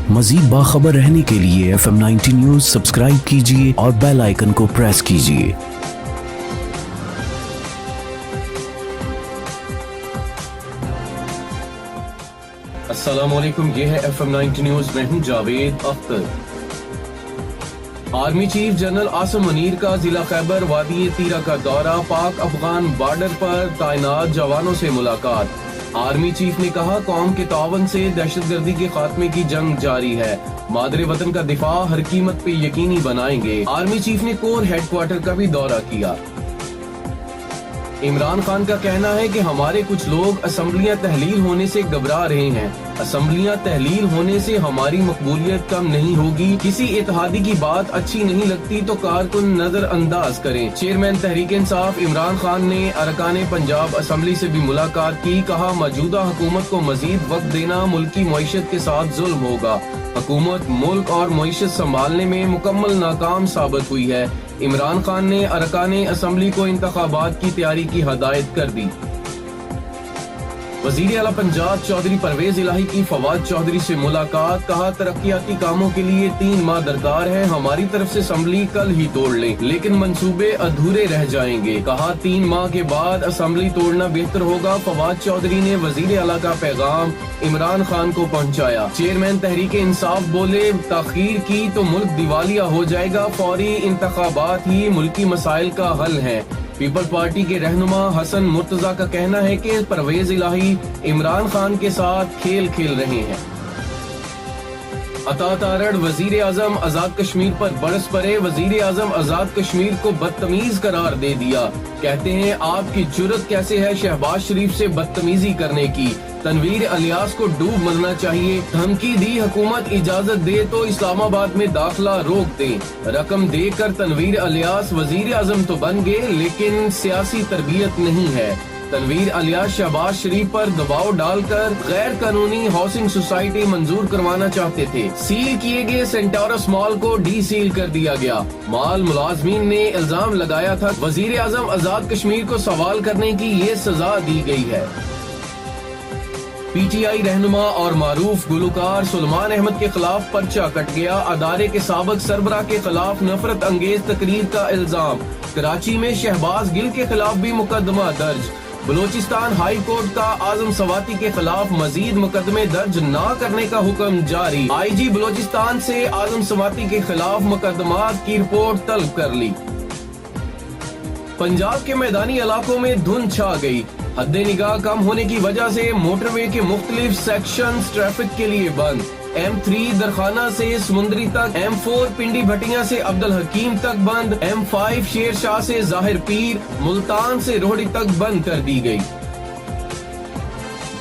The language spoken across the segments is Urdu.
مزید باخبر رہنے کے لیے FM 90 نیوز سبسکرائب کیجیے اور بیل آئیکن کو پریس کیجیے۔ السلام علیکم، یہ ہے FM 90 نیوز، میں ہوں Javed Akhtar. Army chief general Asim Munir کا ضلع خیبر وادی تیرا کا دورہ، پاک افغان بارڈر پر تعینات جوانوں سے ملاقات۔ آرمی چیف نے کہا قوم کے تعاون سے دہشت گردی کے خاتمے کی جنگ جاری ہے، مادر وطن کا دفاع ہر قیمت پہ یقینی بنائیں گے۔ آرمی چیف نے کور ہیڈ کوارٹر کا بھی دورہ کیا۔ عمران خان کا کہنا ہے کہ ہمارے کچھ لوگ اسمبلیاں تحلیل ہونے سے گھبرا رہے ہیں، اسمبلیاں تحلیل ہونے سے ہماری مقبولیت کم نہیں ہوگی، کسی اتحادی کی بات اچھی نہیں لگتی تو کارکن نظر انداز کریں۔ چیئرمین تحریک انصاف عمران خان نے ارکان پنجاب اسمبلی سے بھی ملاقات کی، کہا موجودہ حکومت کو مزید وقت دینا ملکی معیشت کے ساتھ ظلم ہوگا، حکومت ملک اور معیشت سنبھالنے میں مکمل ناکام ثابت ہوئی ہے۔ عمران خان نے ارکان اسمبلی کو انتخابات کی تیاری کی ہدایت کر دی۔ وزیر اعلیٰ پنجاب چودھری پرویز الہی کی فواد چودھری سے ملاقات، کہا ترقیاتی کاموں کے لیے 3 ماہ درکار ہے، ہماری طرف سے اسمبلی کل ہی توڑ لیں لیکن منصوبے ادھورے رہ جائیں گے، کہا 3 ماہ کے بعد اسمبلی توڑنا بہتر ہوگا۔ فواد چودھری نے وزیر اعلیٰ کا پیغام عمران خان کو پہنچایا۔ چیئرمین تحریک انصاف بولے تاخیر کی تو ملک دیوالیہ ہو جائے گا، فوری انتخابات ہی ملکی مسائل کا حل ہے۔ پیپل پارٹی کے رہنما حسن مرتضیٰ کا کہنا ہے کہ پرویز الہی عمران خان کے ساتھ کھیل کھیل رہے ہیں۔ عطا تارڑ وزیر اعظم آزاد کشمیر پر برس پڑے، وزیر اعظم آزاد کشمیر کو بدتمیز قرار دے دیا، کہتے ہیں آپ کی جرت کیسے ہے شہباز شریف سے بدتمیزی کرنے کی، تنویر الیاس کو ڈوب مرنا چاہیے، دھمکی دی حکومت اجازت دے تو اسلام آباد میں داخلہ روک دیں، رقم دے کر تنویر الیاس وزیر اعظم تو بن گئے لیکن سیاسی تربیت نہیں ہے۔ تنویر الیاس شہباز شریف پر دباؤ ڈال کر غیر قانونی ہاؤسنگ سوسائٹی منظور کروانا چاہتے تھے، سیل کیے گئے سینٹورس مال کو ڈی سیل کر دیا گیا، مال ملازمین نے الزام لگایا تھا وزیر اعظم آزاد کشمیر کو سوال کرنے کی یہ سزا دی گئی ہے۔ پی ٹی آئی رہنما اور معروف گلوکار سلمان احمد کے خلاف پرچہ کٹ گیا، ادارے کے سابق سربراہ کے خلاف نفرت انگیز تقریر کا الزام، کراچی میں شہباز گل کے خلاف بھی مقدمہ درج، بلوچستان ہائی کورٹ کا اعظم سواتی کے خلاف مزید مقدمے درج نہ کرنے کا حکم جاری، آئی جی بلوچستان سے اعظم سواتی کے خلاف مقدمات کی رپورٹ طلب کر لی۔ پنجاب کے میدانی علاقوں میں دھند چھا گئی، حد نگاہ کم ہونے کی وجہ سے موٹر وے کے مختلف سیکشنز ٹریفک کے لیے بند، M3 درخانہ سے سمندری تک، M4 پنڈی بھٹیاں سے عبد الحکیم تک بند، M5 شیر شاہ سے ظاہر پیر، ملتان سے روہڑی تک بند کر دی گئی۔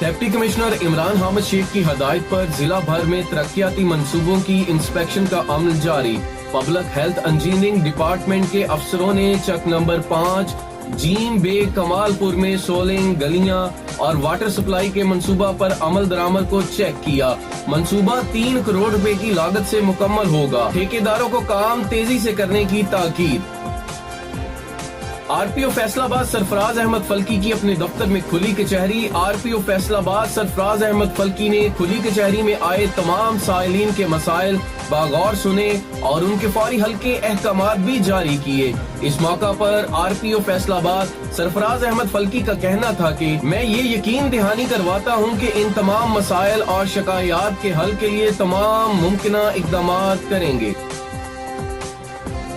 ڈپٹی کمشنر عمران حامد شیخ کی ہدایت پر ضلع بھر میں ترقیاتی منصوبوں کی انسپیکشن کا عمل جاری، پبلک ہیلتھ انجینئرنگ ڈپارٹمنٹ کے افسروں نے چک نمبر 5 جیم بے کمال پور میں سولنگ گلیاں اور واٹر سپلائی کے منصوبہ پر عمل درآمد کو چیک کیا، منصوبہ 3 کروڑ روپے کی لاگت سے مکمل ہوگا، ٹھیکیداروں کو کام تیزی سے کرنے کی تاکید۔ آر پی او فیصل آباد سرفراز احمد فلکی کی اپنے دفتر میں کھلی کچہری، آر پی او فیصل آباد سرفراز احمد فلکی نے کھلی کچہری میں آئے تمام سائلین کے مسائل باغور سنے اور ان کے فوری حل کے احکامات بھی جاری کیے۔ اس موقع پر آر پی او فیصل آباد سرفراز احمد فلکی کا کہنا تھا کہ میں یہ یقین دہانی کرواتا ہوں کہ ان تمام مسائل اور شکایات کے حل کے لیے تمام ممکنہ اقدامات کریں گے۔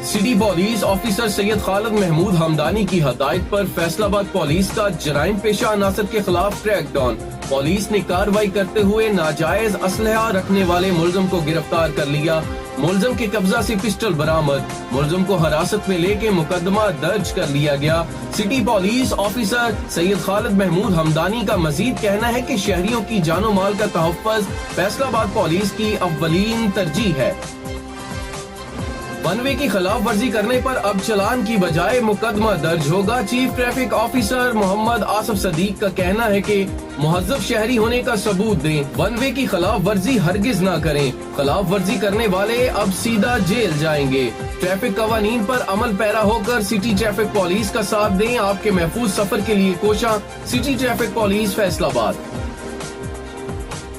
سٹی پولیس آفیسر سید خالد محمود ہمدانی کی ہدایت پر فیصل آباد پولیس کا جرائم پیشہ عناصر کے خلاف کریک ڈاؤن، پولیس نے کارروائی کرتے ہوئے ناجائز اسلحہ رکھنے والے ملزم کو گرفتار کر لیا، ملزم کے قبضہ سے پسٹل برآمد، ملزم کو حراست میں لے کے مقدمہ درج کر لیا گیا۔ سٹی پولیس آفیسر سید خالد محمود ہمدانی کا مزید کہنا ہے کہ شہریوں کی جان و مال کا تحفظ فیصل آباد پولیس کی اولین ترجیح ہے۔ ون وے کی خلاف ورزی کرنے پر اب چلان کی بجائے مقدمہ درج ہوگا، چیف ٹریفک آفیسر محمد آصف صدیق کا کہنا ہے کہ مہذب شہری ہونے کا ثبوت دیں، ون وے کی خلاف ورزی ہرگز نہ کریں، خلاف ورزی کرنے والے اب سیدھا جیل جائیں گے، ٹریفک قوانین پر عمل پیرا ہو کر سٹی ٹریفک پولیس کا ساتھ دیں، آپ کے محفوظ سفر کے لیے کوشاں، سٹی ٹریفک پولیس فیصل آباد۔